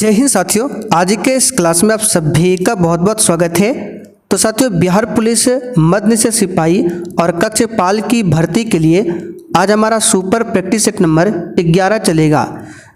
जय हिंद साथियों, आज के इस क्लास में आप सभी का बहुत बहुत स्वागत है। तो साथियों, बिहार पुलिस मध्य निषेध सिपाही और कक्षपाल की भर्ती के लिए आज हमारा सुपर प्रैक्टिस सेट नंबर 11 चलेगा,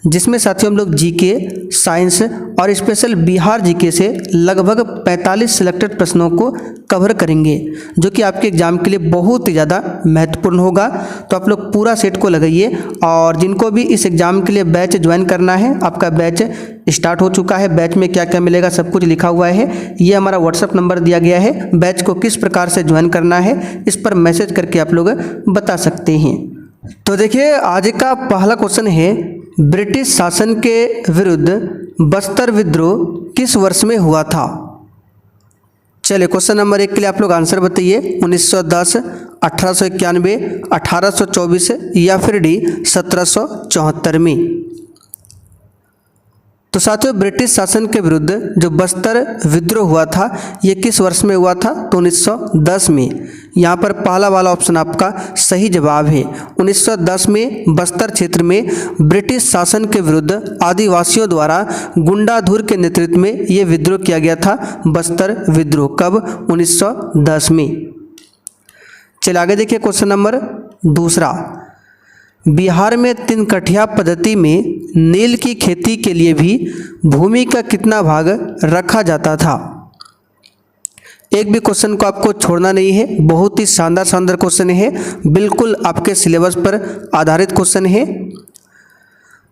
जिसमें साथियों हम लोग जीके, साइंस और स्पेशल बिहार जीके से लगभग 45 सिलेक्टेड प्रश्नों को कवर करेंगे, जो कि आपके एग्जाम के लिए बहुत ही ज़्यादा महत्वपूर्ण होगा। तो आप लोग पूरा सेट को लगाइए। और जिनको भी इस एग्ज़ाम के लिए बैच ज्वाइन करना है, आपका बैच स्टार्ट हो चुका है। बैच में क्या क्या मिलेगा सब कुछ लिखा हुआ है। ये हमारा व्हाट्सअप नंबर दिया गया है। बैच को किस प्रकार से ज्वाइन करना है, इस पर मैसेज करके आप लोग बता सकते हैं। तो देखिए, आज का पहला क्वेश्चन है, ब्रिटिश शासन के विरुद्ध बस्तर विद्रोह किस वर्ष में हुआ था? चलिए, क्वेश्चन नंबर 1 के लिए आप लोग आंसर बताइए। 1910, 1891, 1824 या फिर डी 1774 में। तो साथियों, ब्रिटिश शासन के विरुद्ध जो बस्तर विद्रोह हुआ था, ये किस वर्ष में हुआ था? तो 1910 में। यहाँ पर पहला वाला ऑप्शन आपका सही जवाब है। 1910 में बस्तर क्षेत्र में ब्रिटिश शासन के विरुद्ध आदिवासियों द्वारा गुंडाधुर के नेतृत्व में ये विद्रोह किया गया था। बस्तर विद्रोह कब? 1910 में। चलिए आगे देखिए, क्वेश्चन नंबर 2। बिहार में 3 कठिया पद्धति में नील की खेती के लिए भी भूमि का कितना भाग रखा जाता था? एक भी क्वेश्चन को आपको छोड़ना नहीं है। बहुत ही शानदार क्वेश्चन है, बिल्कुल आपके सिलेबस पर आधारित क्वेश्चन है।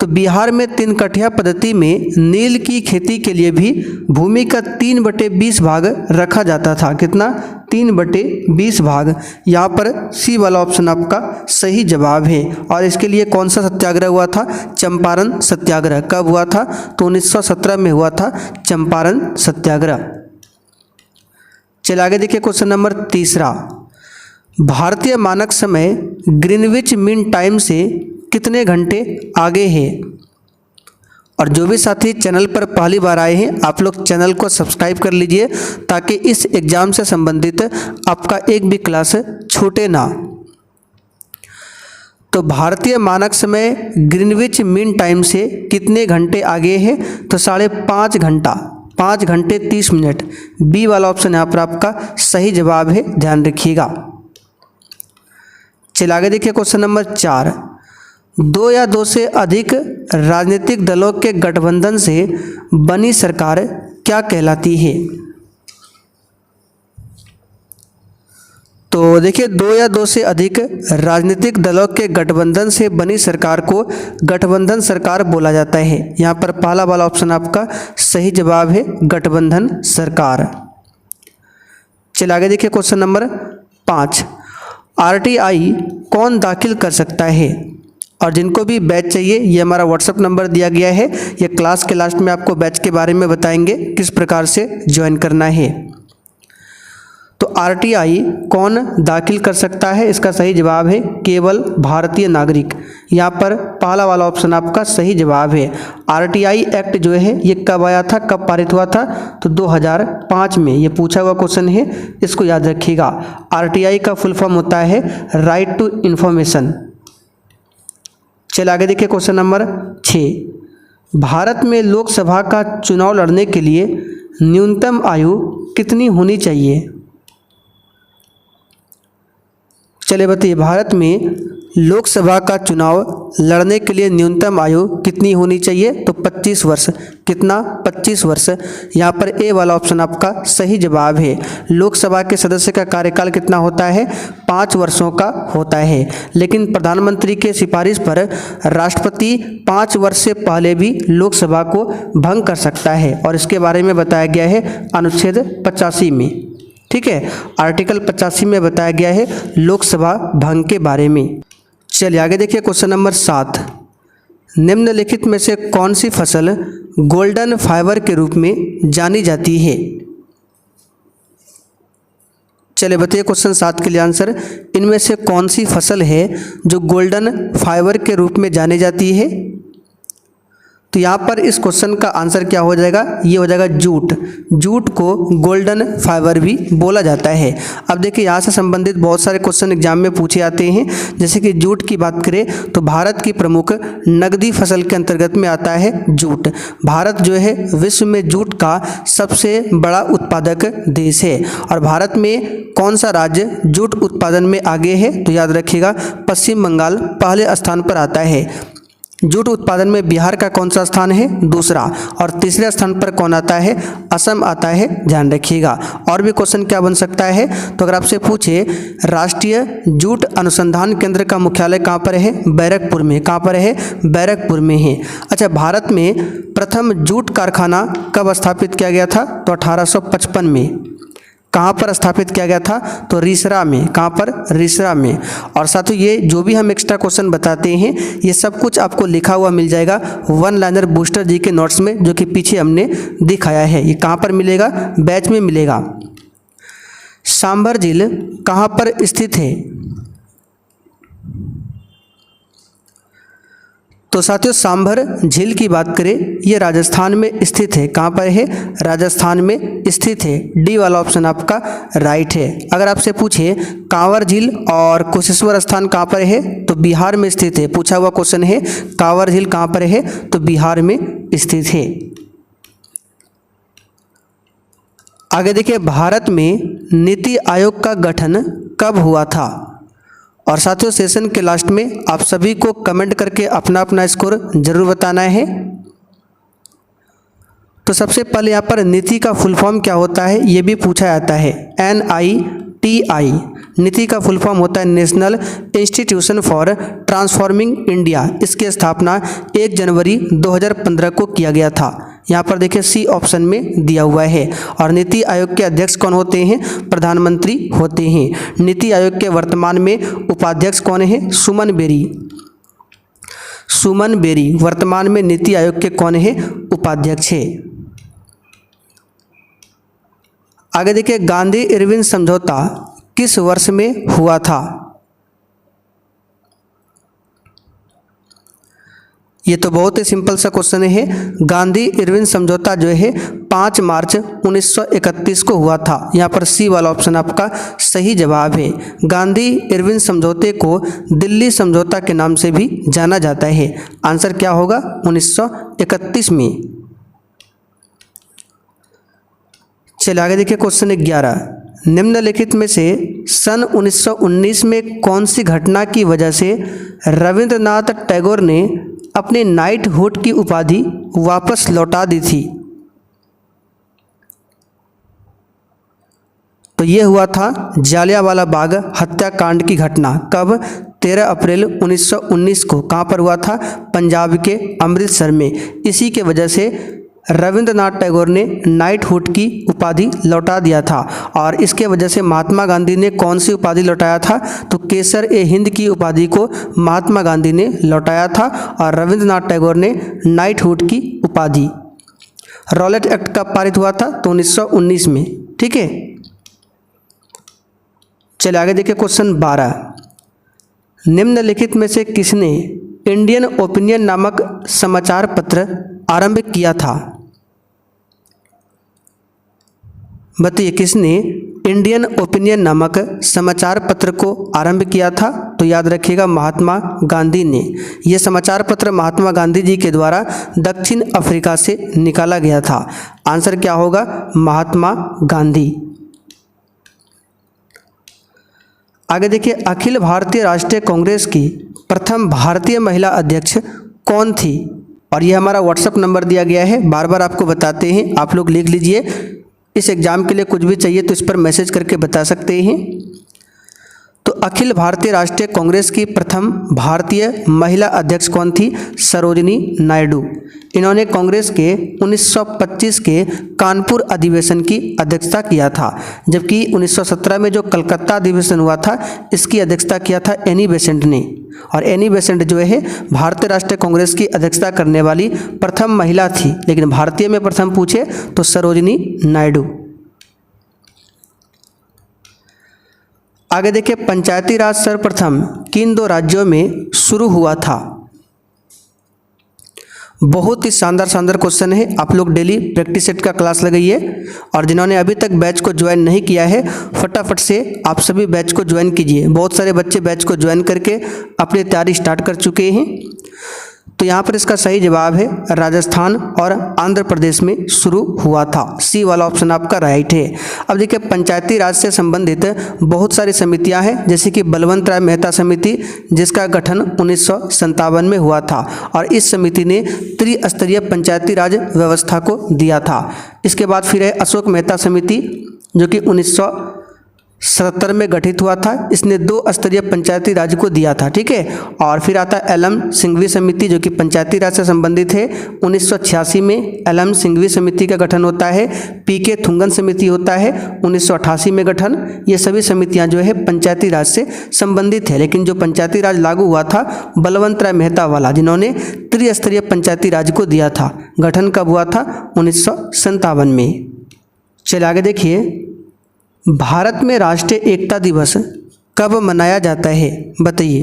तो बिहार में 3 कठिया पद्धति में नील की खेती के लिए भी भूमि का 3/20 भाग रखा जाता था। कितना? 3/20 भाग। यहाँ पर सी वाला ऑप्शन आपका सही जवाब है। और इसके लिए कौन सा सत्याग्रह हुआ था? चंपारण सत्याग्रह। कब हुआ था? तो 1917 में हुआ था चंपारण सत्याग्रह। चलिए आगे देखिए, क्वेश्चन नंबर 3। भारतीय मानक समय ग्रीनविच मीन टाइम से कितने घंटे आगे है? और जो भी साथी चैनल पर पहली बार आए हैं, आप लोग चैनल को सब्सक्राइब कर लीजिए, ताकि इस एग्ज़ाम से संबंधित आपका एक भी क्लास छूटे ना। तो भारतीय मानक समय ग्रीनविच मीन टाइम से कितने घंटे आगे है? तो 5.5 घंटा, 5 घंटे 30 मिनट। बी वाला ऑप्शन यहाँ पर आपका सही जवाब है, ध्यान रखिएगा। चलिए आगे देखिए, क्वेश्चन नंबर 4। 2 या 2 से अधिक राजनीतिक दलों के गठबंधन से बनी सरकार क्या कहलाती है? तो देखिए, 2 या 2 से अधिक राजनीतिक दलों के गठबंधन से बनी सरकार को गठबंधन सरकार बोला जाता है। यहाँ पर पहला वाला ऑप्शन आपका सही जवाब है, गठबंधन सरकार। चलिए आगे देखिए, क्वेश्चन नंबर 5। आरटीआई कौन दाखिल कर सकता है? और जिनको भी बैच चाहिए, ये हमारा व्हाट्सअप नंबर दिया गया है। ये क्लास के लास्ट में आपको बैच के बारे में बताएंगे, किस प्रकार से ज्वाइन करना है। तो आरटीआई कौन दाखिल कर सकता है? इसका सही जवाब है केवल भारतीय नागरिक। यहाँ पर पहला वाला ऑप्शन आपका सही जवाब है। आरटीआई एक्ट जो है ये कब आया था, कब पारित हुआ था? तो 2005 में। ये पूछा हुआ क्वेश्चन है, इसको याद रखिएगा। आरटीआई का फुल फॉर्म होता है राइट टू इन्फॉर्मेशन। चलिए आगे देखिए, क्वेश्चन नंबर 6। भारत में लोकसभा का चुनाव लड़ने के लिए न्यूनतम आयु कितनी होनी चाहिए? चलिए बताइए, भारत में लोकसभा का चुनाव लड़ने के लिए न्यूनतम आयु कितनी होनी चाहिए? तो 25 वर्ष। कितना? 25 वर्ष। यहाँ पर ए वाला ऑप्शन आपका सही जवाब है। लोकसभा के सदस्य का कार्यकाल कितना होता है? 5 वर्षों का होता है। लेकिन प्रधानमंत्री के सिफारिश पर राष्ट्रपति 5 वर्ष से पहले भी लोकसभा को भंग कर सकता है, और इसके बारे में बताया गया है अनुच्छेद 85 में। ठीक है, आर्टिकल 85 में बताया गया है लोकसभा भंग के बारे में। चलिए आगे देखिए, क्वेश्चन नंबर 7। निम्नलिखित में से कौन सी फसल गोल्डन फाइबर के रूप में जानी जाती है? चलिए बताइए, क्वेश्चन 7 के लिए आंसर। इनमें से कौन सी फसल है जो गोल्डन फाइबर के रूप में जानी जाती है? तो यहाँ पर इस क्वेश्चन का आंसर क्या हो जाएगा, ये हो जाएगा जूट। जूट को गोल्डन फाइबर भी बोला जाता है। अब देखिए यहाँ से संबंधित बहुत सारे क्वेश्चन एग्जाम में पूछे जाते हैं। जैसे कि जूट की बात करें तो भारत की प्रमुख नकदी फसल के अंतर्गत में आता है जूट। भारत जो है विश्व में जूट का सबसे बड़ा उत्पादक देश है। और भारत में कौन सा राज्य जूट उत्पादन में आगे है, तो याद रखिएगा पश्चिम बंगाल पहले स्थान पर आता है। जूट उत्पादन में बिहार का कौन सा स्थान है, दूसरा। और तीसरे स्थान पर कौन आता है, असम आता है, ध्यान रखिएगा। और भी क्वेश्चन क्या बन सकता है, तो अगर आपसे पूछे राष्ट्रीय जूट अनुसंधान केंद्र का मुख्यालय कहाँ पर है, बैरकपुर में। कहाँ पर है, बैरकपुर में है। अच्छा, भारत में प्रथम जूट कारखाना कब स्थापित किया गया था, तो 1855 में। कहाँ पर स्थापित किया गया था, तो रिसरा में। कहाँ पर, रिसरा में। और साथियों ये जो भी हम एक्स्ट्रा क्वेश्चन बताते हैं ये सब कुछ आपको लिखा हुआ मिल जाएगा वन लाइनर बूस्टर जी के नोट्स में, जो कि पीछे हमने दिखाया है। ये कहाँ पर मिलेगा, बैच में मिलेगा। सांभर झील कहाँ पर स्थित है, तो साथियों सांभर झील की बात करें ये राजस्थान में स्थित है। कहाँ पर है, राजस्थान में स्थित है। डी वाला ऑप्शन आपका राइट है। अगर आपसे पूछे कांवर झील और कुशेश्वर स्थान कहाँ पर है, तो बिहार में स्थित है। पूछा हुआ क्वेश्चन है कांवर झील कहाँ पर है, तो बिहार में स्थित है। आगे देखिए भारत में नीति आयोग का गठन कब हुआ था। और साथियों सेशन के लास्ट में आप सभी को कमेंट करके अपना अपना स्कोर जरूर बताना है। तो सबसे पहले यहाँ पर नीति का फुल फॉर्म क्या होता है ये भी पूछा जाता है। NITI नीति का फुल फॉर्म होता है national institution for transforming India. इसकी स्थापना 1 जनवरी 2015 को किया गया था। यहाँ पर देखिए सी ऑप्शन में दिया हुआ है। और नीति आयोग के अध्यक्ष कौन होते हैं, प्रधानमंत्री होते हैं। नीति आयोग के वर्तमान में उपाध्यक्ष कौन है, सुमन बेरी। सुमन बेरी वर्तमान में नीति आयोग के कौन है, उपाध्यक्ष है। आगे देखिए गांधी इरविन समझौता किस वर्ष में हुआ था। ये तो बहुत ही सिंपल सा क्वेश्चन है। गांधी इरविन समझौता जो है 5 मार्च 1931 को हुआ था। यहाँ पर सी वाला ऑप्शन आपका सही जवाब है। गांधी इरविन समझौते को दिल्ली समझौता के नाम से भी जाना जाता है। आंसर क्या होगा, 1931 में। चलिए आगे देखिए क्वेश्चन 11। निम्नलिखित में से सन 1919 में कौन सी घटना की वजह से रविंद्रनाथ टैगोर ने अपने नाइटहुड की उपाधि वापस लौटा दी थी। तो ये हुआ था जालियांवाला बाग हत्याकांड की घटना। कब, 13 अप्रैल 1919 को। कहाँ पर हुआ था, पंजाब के अमृतसर में। इसी के वजह से रविंद्रनाथ टैगोर ने नाइटहुड की उपाधि लौटा दिया था। और इसके वजह से महात्मा गांधी ने कौन सी उपाधि लौटाया था, तो केसर-ए-हिंद की उपाधि को महात्मा गांधी ने लौटाया था। और रविंद्रनाथ टैगोर ने नाइटहुड की उपाधि। रॉलेट एक्ट कब पारित हुआ था, तो 1919 में। ठीक है, चलिए आगे देखिए क्वेश्चन 12। निम्नलिखित में से किसने इंडियन ओपिनियन नामक समाचार पत्र आरंभ किया था। बताइए किसने इंडियन ओपिनियन नामक समाचार पत्र को आरंभ किया था, तो याद रखिएगा महात्मा गांधी ने। यह समाचार पत्र महात्मा गांधी जी के द्वारा दक्षिण अफ्रीका से निकाला गया था। आंसर क्या होगा, महात्मा गांधी। आगे देखिए अखिल भारतीय राष्ट्रीय कांग्रेस की प्रथम भारतीय महिला अध्यक्ष कौन थी। और ये हमारा व्हाट्सअप नंबर दिया गया है, बार बार आपको बताते हैं, आप लोग लिख लीजिए। इस एग्ज़ाम के लिए कुछ भी चाहिए तो इस पर मैसेज करके बता सकते हैं। तो अखिल भारतीय राष्ट्रीय कांग्रेस की प्रथम भारतीय महिला अध्यक्ष कौन थी, सरोजिनी नायडू। इन्होंने कांग्रेस के 1925 के कानपुर अधिवेशन की अध्यक्षता किया था। जबकि 1917 में जो कलकत्ता अधिवेशन हुआ था इसकी अध्यक्षता किया था एनी बेसेंट ने। और एनी बेसेंट जो है भारतीय राष्ट्रीय कांग्रेस की अध्यक्षता करने वाली प्रथम महिला थी। लेकिन भारतीय में प्रथम पूछे तो सरोजिनी नायडू। आगे देखिए पंचायती राज सर्वप्रथम किन 2 राज्यों में शुरू हुआ था। बहुत ही शानदार शानदार क्वेश्चन है। आप लोग डेली प्रैक्टिस सेट का क्लास लगाइए और जिन्होंने अभी तक बैच को ज्वाइन नहीं किया है फटाफट से आप सभी बैच को ज्वाइन कीजिए। बहुत सारे बच्चे बैच को ज्वाइन करके अपनी तैयारी स्टार्ट कर चुके हैं। तो यहाँ पर इसका सही जवाब है राजस्थान और आंध्र प्रदेश में शुरू हुआ था। सी वाला ऑप्शन आपका राइट है। अब देखिए पंचायती राज से संबंधित बहुत सारी समितियां हैं, जैसे कि बलवंत राय मेहता समिति जिसका गठन 1957 में हुआ था और इस समिति ने त्रिस्तरीय पंचायती राज व्यवस्था को दिया था। इसके बाद फिर है अशोक मेहता समिति जो कि 1977 में गठित हुआ था। इसने 2 स्तरीय पंचायती राज को दिया था, ठीक है। और फिर आता है एलएम सिंघवी समिति जो कि पंचायती राज से संबंधित है। 1986 में एलएम सिंघवी समिति का गठन होता है। पीके थुंगन समिति होता है 1988 में गठन। ये सभी समितियां जो है पंचायती राज से संबंधित है। लेकिन जो पंचायती राज लागू हुआ था बलवंत राय मेहता वाला, जिन्होंने त्रिस्तरीय पंचायती राज को दिया था। गठन कब हुआ था? 1957 में। चलिए आगे देखिए, भारत में राष्ट्रीय एकता दिवस कब मनाया जाता है बताइए।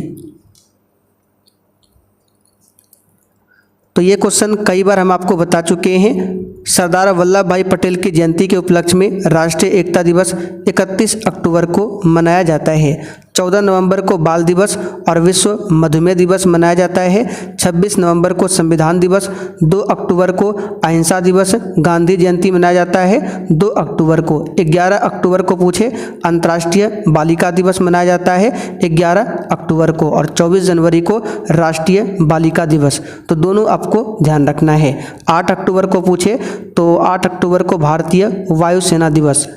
तो ये क्वेश्चन कई बार हम आपको बता चुके हैं। सरदार वल्लभ भाई पटेल की जयंती के उपलक्ष्य में राष्ट्रीय एकता दिवस 31 अक्टूबर को मनाया जाता है। 14 नवंबर को बाल दिवस और विश्व मधुमेह दिवस मनाया जाता है। 26 नवंबर को संविधान दिवस, 2 अक्टूबर को अहिंसा दिवस, गांधी जयंती मनाया जाता है 2 अक्टूबर को। 11 अक्टूबर को पूछे अंतर्राष्ट्रीय बालिका दिवस मनाया जाता है 11 अक्टूबर को और 24 जनवरी को राष्ट्रीय बालिका दिवस। तो दोनों आपको ध्यान रखना है। 8 अक्टूबर को पूछे तो 8 अक्टूबर को भारतीय वायुसेना दिवस।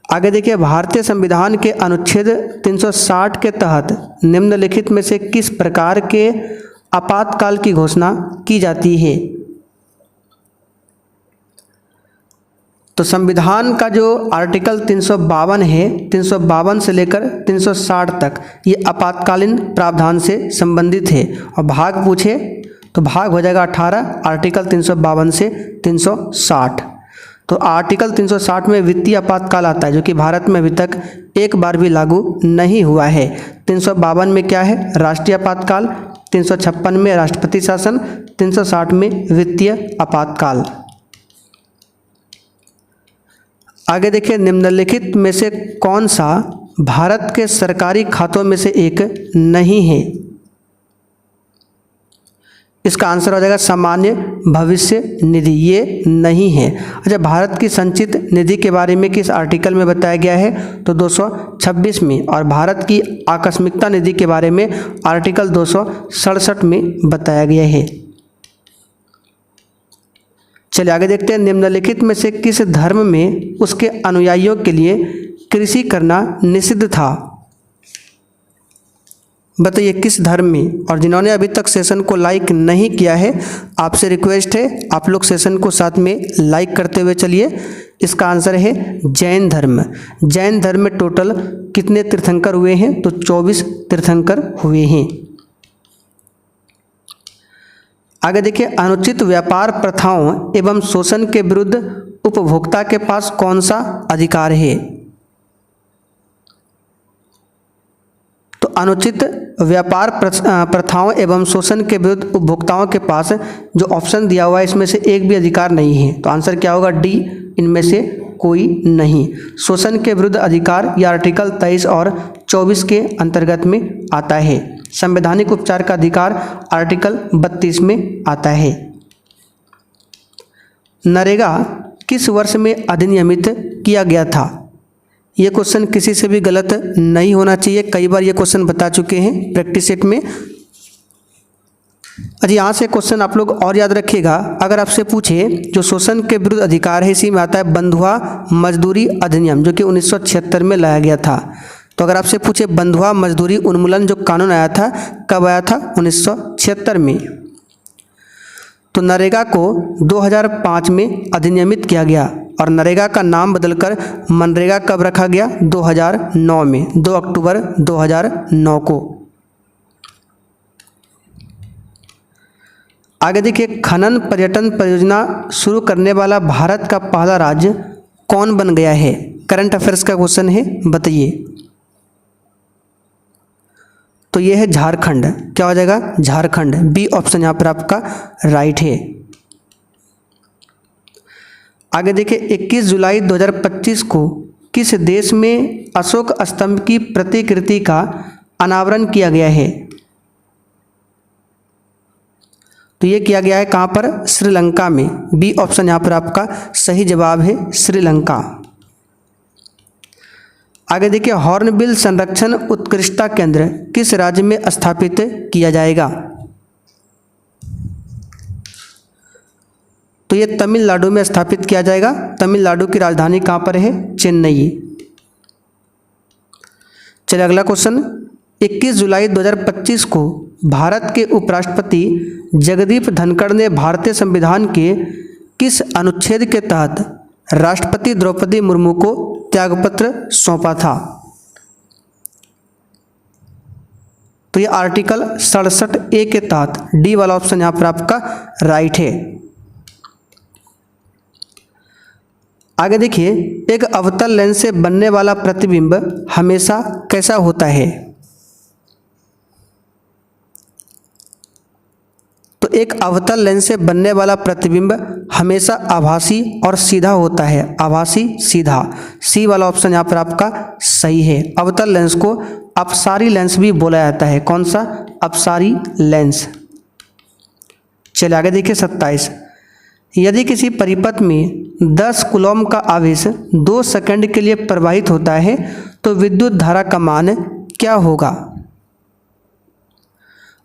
आगे देखिए, भारतीय संविधान के अनुच्छेद 360 के तहत निम्नलिखित में से किस प्रकार के आपातकाल की घोषणा की जाती है? तो संविधान का जो आर्टिकल 352 है, 352 से लेकर 360 तक ये आपातकालीन प्रावधान से संबंधित है। और भाग पूछे तो भाग हो जाएगा 18 आर्टिकल 352 से 360। तो आर्टिकल 360 में वित्तीय आपातकाल आता है जो कि भारत में अभी तक एक बार भी लागू नहीं हुआ है। 352 में क्या है? राष्ट्रीय आपातकाल। 356 में राष्ट्रपति शासन। 360 में वित्तीय आपातकाल। आगे देखिए, निम्नलिखित में से कौन सा भारत के सरकारी खातों में से एक नहीं है? इसका आंसर हो जाएगा सामान्य भविष्य निधि, ये नहीं है। अच्छा, भारत की संचित निधि के बारे में किस आर्टिकल में बताया गया है? तो 226 में। और भारत की आकस्मिकता निधि के बारे में आर्टिकल 267 में बताया गया है। चलिए आगे देखते हैं, निम्नलिखित में से किस धर्म में उसके अनुयायियों के लिए कृषि करना निषिद्ध था? बताइए किस धर्म में। और जिन्होंने अभी तक सेशन को लाइक नहीं किया है आपसे रिक्वेस्ट है आप लोग सेशन को साथ में लाइक करते हुए चलिए। इसका आंसर है जैन धर्म। जैन धर्म में टोटल कितने तीर्थंकर हुए हैं? तो 24 तीर्थंकर हुए हैं। आगे देखिए, अनुचित व्यापार प्रथाओं एवं शोषण के विरुद्ध उपभोक्ता के पास कौन सा अधिकार है? तो अनुचित व्यापार प्रथाओं एवं शोषण के विरुद्ध उपभोक्ताओं के पास जो ऑप्शन दिया हुआ है इसमें से एक भी अधिकार नहीं है। तो आंसर क्या होगा? डी, इनमें से कोई नहीं। शोषण के विरुद्ध अधिकार यह आर्टिकल 23 और 24 के अंतर्गत में आता है। संवैधानिक उपचार का अधिकार आर्टिकल 32 में आता है। नरेगा किस वर्ष में अधिनियमित किया गया था? ये क्वेश्चन किसी से भी गलत नहीं होना चाहिए। कई बार ये क्वेश्चन बता चुके हैं प्रैक्टिस सेट में। अच्छा, यहाँ से क्वेश्चन आप लोग और याद रखिएगा। अगर आपसे पूछे जो शोषण के विरुद्ध अधिकार है इसी में आता है बंधुआ मजदूरी अधिनियम जो कि 1976 में लाया गया था। तो अगर आपसे पूछे बंधुआ मजदूरी उन्मूलन जो कानून आया था कब आया था? 1976 में। तो नरेगा को 2005 में अधिनियमित किया गया और नरेगा का नाम बदलकर मनरेगा कब रखा गया? 2009 में, 2 अक्टूबर 2009 को। आगे देखिए, खनन पर्यटन परियोजना शुरू करने वाला भारत का पहला राज्य कौन बन गया है? करंट अफेयर्स का क्वेश्चन है, बताइए। तो ये है झारखंड। क्या हो जाएगा? झारखंड। बी ऑप्शन यहाँ पर आपका राइट है। आगे देखिए 21 जुलाई 2025 को किस देश में अशोक स्तंभ की प्रतिकृति का अनावरण किया गया है? तो ये किया गया है कहाँ पर? श्रीलंका में। बी ऑप्शन यहाँ पर आपका सही जवाब है, श्रीलंका। आगे देखिए हॉर्नबिल संरक्षण उत्कृष्टता केंद्र किस राज्य में स्थापित किया जाएगा? तो ये तमिलनाडु में स्थापित किया जाएगा। तमिलनाडु की राजधानी कहाँ पर है? चेन्नई। चलिए अगला क्वेश्चन, 21 जुलाई 2025 को भारत के उपराष्ट्रपति जगदीप धनखड़ ने भारतीय संविधान के किस अनुच्छेद के तहत राष्ट्रपति द्रौपदी मुर्मू को त्यागपत्र सौंपा था? तो ये आर्टिकल 67A के तहत। डी वाला ऑप्शन यहाँ पर आपका राइट है। आगे देखिए एक अवतल लेंस से बनने वाला प्रतिबिंब हमेशा कैसा होता है? तो एक अवतल लेंस से बनने वाला प्रतिबिंब हमेशा आभासी और सीधा होता है। आभासी सीधा। सी वाला ऑप्शन यहाँ पर आपका सही है। अवतल लेंस को अपसारी लेंस भी बोला जाता है। कौन सा? अपसारी लेंस। चलिए आगे देखिए 27, यदि किसी परिपथ में 10 कूलॉम का आवेश 2 सेकंड के लिए प्रवाहित होता है तो विद्युत धारा का मान क्या होगा?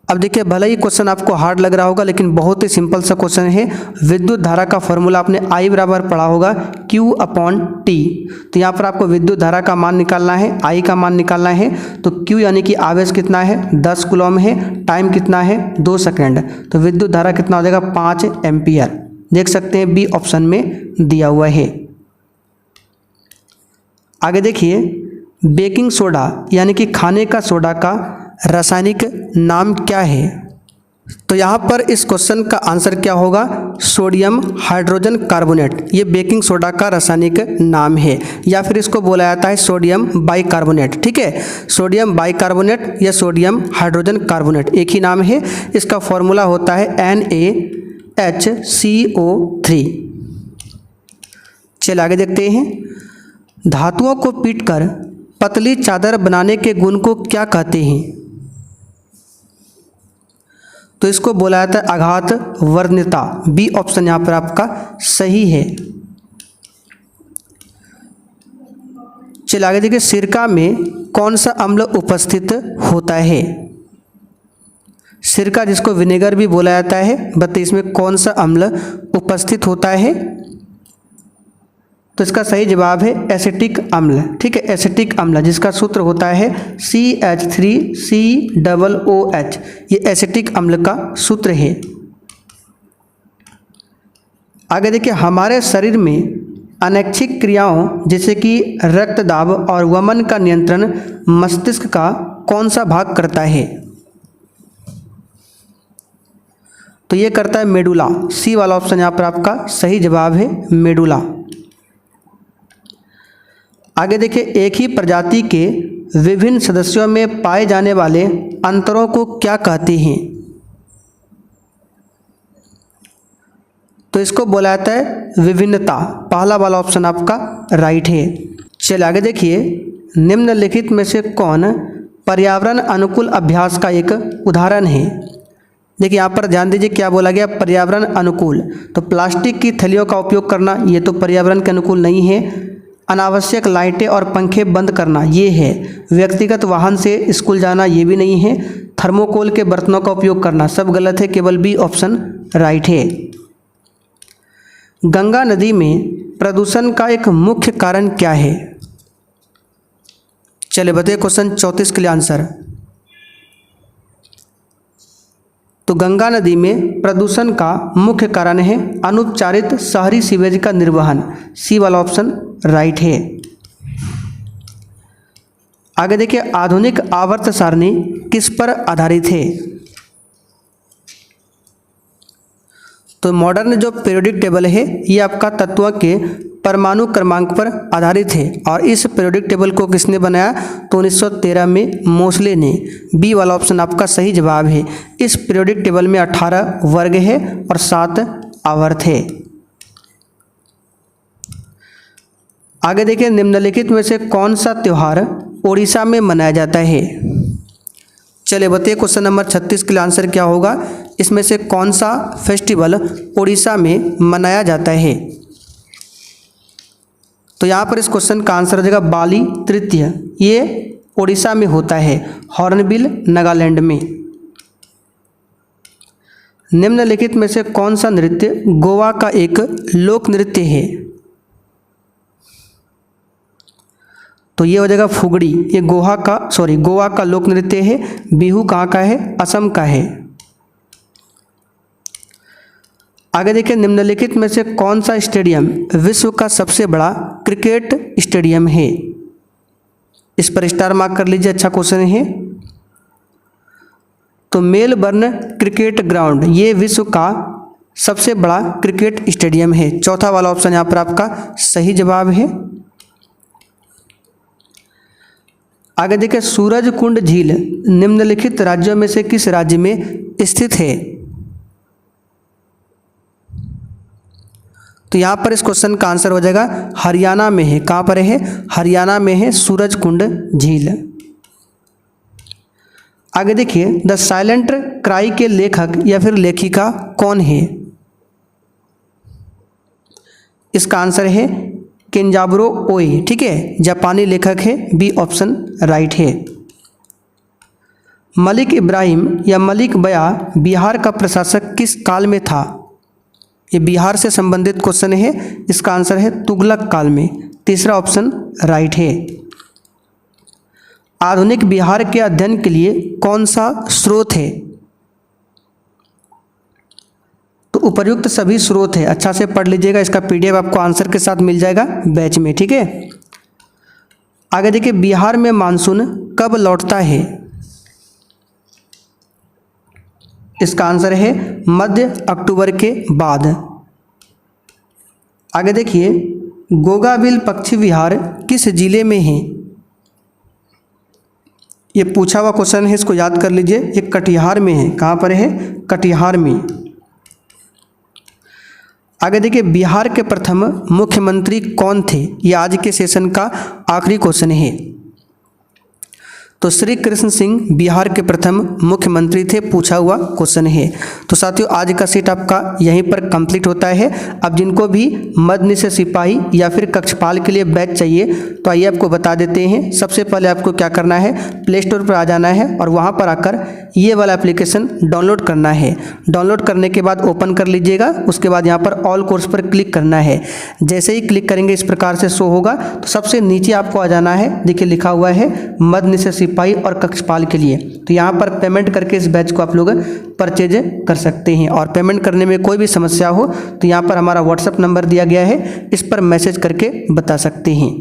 अब देखिए भले ही क्वेश्चन आपको हार्ड लग रहा होगा लेकिन बहुत ही सिंपल सा क्वेश्चन है। विद्युत धारा का फॉर्मूला आपने I बराबर पढ़ा होगा Q/T। तो यहाँ पर आपको विद्युत धारा का मान निकालना है, I का मान निकालना है। तो Q यानी कि आवेश कितना है? 10 कूलॉम है। टाइम कितना है? 2 सेकंड। तो विद्युत धारा कितना हो जाएगा? 5 एम्पियर। देख सकते हैं बी ऑप्शन में दिया हुआ है। आगे देखिए बेकिंग सोडा यानी कि खाने का सोडा का रासायनिक नाम क्या है? तो यहाँ पर इस क्वेश्चन का आंसर क्या होगा? Sodium hydrogen carbonate. ये बेकिंग सोडा का रासायनिक नाम है, या फिर इसको बोला जाता है सोडियम बाइकार्बोनेट। ठीक है, सोडियम बाइकार्बोनेट या सोडियम हाइड्रोजन कार्बोनेट एक ही नाम है। इसका फॉर्मूला होता है NaHCO3। चलिए आगे देखते हैं, धातुओं को पीटकर पतली चादर बनाने के गुण को क्या कहते हैं? तो इसको बोला जाता है आघात वर्णिता। बी ऑप्शन यहाँ पर आपका सही है। चलिए आगे देखिए सिरका में कौन सा अम्ल उपस्थित होता है? सिरका जिसको विनेगर भी बोला जाता है, बताइए इसमें कौन सा अम्ल उपस्थित होता है? तो इसका सही जवाब है एसिटिक अम्ल। ठीक है, एसिटिक अम्ल जिसका सूत्र होता है CH3COOH। ये एसिटिक अम्ल का सूत्र है। आगे देखिए हमारे शरीर में अनैच्छिक क्रियाओं जैसे कि रक्त दाब और वमन का नियंत्रण मस्तिष्क का कौन सा भाग करता है? तो ये करता है मेडुला। सी वाला ऑप्शन यहाँ पर आपका सही जवाब है, मेडुला। आगे देखिए एक ही प्रजाति के विभिन्न सदस्यों में पाए जाने वाले अंतरों को क्या कहते हैं? तो इसको बोला जाता है विभिन्नता। पहला वाला ऑप्शन आपका राइट है। चलिए आगे देखिए निम्नलिखित में से कौन पर्यावरण अनुकूल अभ्यास का एक उदाहरण है? देखिए यहाँ पर ध्यान दीजिए क्या बोला गया, पर्यावरण अनुकूल। तो प्लास्टिक की थैलियों का उपयोग करना ये तो पर्यावरण के अनुकूल नहीं है। अनावश्यक लाइटें और पंखे बंद करना ये है। व्यक्तिगत वाहन से स्कूल जाना ये भी नहीं है। थर्मोकोल के बर्तनों का उपयोग करना सब गलत है, केवल बी ऑप्शन राइट है। गंगा नदी में प्रदूषण का एक मुख्य कारण क्या है? चलिए बताइए क्वेश्चन 34 के लिए आंसर। तो गंगा नदी में प्रदूषण का मुख्य कारण है अनुपचारित शहरी सीवेज का निर्वहन। सी वाला ऑप्शन राइट है। आगे देखिए आधुनिक आवर्त सारणी किस पर आधारित है? तो मॉडर्न जो पीरियोडिक टेबल है ये आपका तत्वों के परमाणु क्रमांक पर आधारित है और इस पीरियोडिक टेबल को किसने बनाया? तो 1913 में मोसले ने। बी वाला ऑप्शन आपका सही जवाब है। इस पीरियोडिक टेबल में 18 वर्ग है और 7 आवर्त है। आगे देखिए, निम्नलिखित में से कौन सा त्यौहार ओडिशा में मनाया जाता है? चलिए बताइए, क्वेश्चन नंबर 36 के लिए आंसर क्या होगा? इसमें से कौन सा फेस्टिवल ओडिशा में मनाया जाता है? तो यहाँ पर इस क्वेश्चन का आंसर हो जाएगा बाली तृतीय। ये ओडिशा में होता है, हॉर्नबिल नागालैंड में। निम्नलिखित में से कौन सा नृत्य गोवा का एक लोक नृत्य है? तो ये हो जाएगा फुगड़ी। ये गोवा का लोक नृत्य है। बिहू कहाँ का है? असम का है। आगे देखिए, निम्नलिखित में से कौन सा स्टेडियम विश्व का सबसे बड़ा क्रिकेट स्टेडियम है? इस पर स्टार मार्क कर लीजिए, अच्छा क्वेश्चन है। तो मेलबर्न क्रिकेट ग्राउंड ये विश्व का सबसे बड़ा क्रिकेट स्टेडियम है। चौथा वाला ऑप्शन यहाँ पर आपका सही जवाब है। आगे देखिए, सूरजकुंड झील निम्नलिखित राज्यों में से किस राज्य में स्थित है? तो यहाँ पर इस क्वेश्चन का आंसर हो जाएगा हरियाणा में है। कहाँ पर है? हरियाणा में है सूरजकुंड झील। आगे देखिए, द साइलेंट क्राई के लेखक या फिर लेखिका कौन है? इसका आंसर है केंजाबुरो ओई। ठीक है, जापानी लेखक है। बी ऑप्शन राइट है। मलिक इब्राहिम या मलिक बया बिहार का प्रशासक किस काल में था? ये बिहार से संबंधित क्वेश्चन है। इसका आंसर है तुगलक काल में। तीसरा ऑप्शन राइट है। आधुनिक बिहार के अध्ययन के लिए कौन सा स्रोत है? तो उपर्युक्त सभी स्रोत है, अच्छा से पढ़ लीजिएगा। इसका पीडीएफ आपको आंसर के साथ मिल जाएगा बैच में। ठीक है, आगे देखिए, बिहार में मानसून कब लौटता है? इसका आंसर है मध्य अक्टूबर के बाद। आगे देखिए, गोगाबिल पक्षी विहार किस जिले में है? ये पूछा हुआ क्वेश्चन है, इसको याद कर लीजिए। ये कटिहार में है। कहाँ पर है? कटिहार में। आगे देखिए, बिहार के प्रथम मुख्यमंत्री कौन थे? ये आज के सेशन का आखिरी क्वेश्चन है। तो श्री कृष्ण सिंह बिहार के प्रथम मुख्यमंत्री थे, पूछा हुआ क्वेश्चन है। तो साथियों, आज का सेट आपका यहीं पर कंप्लीट होता है। अब जिनको भी मद्यनिषेध सिपाही या फिर कक्षपाल के लिए बैच चाहिए तो आइए आपको बता देते हैं। सबसे पहले आपको क्या करना है, प्ले स्टोर पर आ जाना है और वहाँ पर आकर ये वाला एप्लीकेशन डाउनलोड करना है। डाउनलोड करने के बाद ओपन कर लीजिएगा। उसके बाद यहाँ पर ऑल कोर्स पर क्लिक करना है। जैसे ही क्लिक करेंगे इस प्रकार से शो होगा। तो सबसे नीचे आपको आ जाना है, देखिए लिखा हुआ है मद्यनिषेध सिपाही और कक्षपाल के लिए। तो यहाँ पर पेमेंट करके इस बैच को आप लोग परचेज कर सकते हैं। और पेमेंट करने में कोई भी समस्या हो तो यहाँ पर हमारा व्हाट्सएप नंबर दिया गया है, इस पर मैसेज करके बता सकते हैं।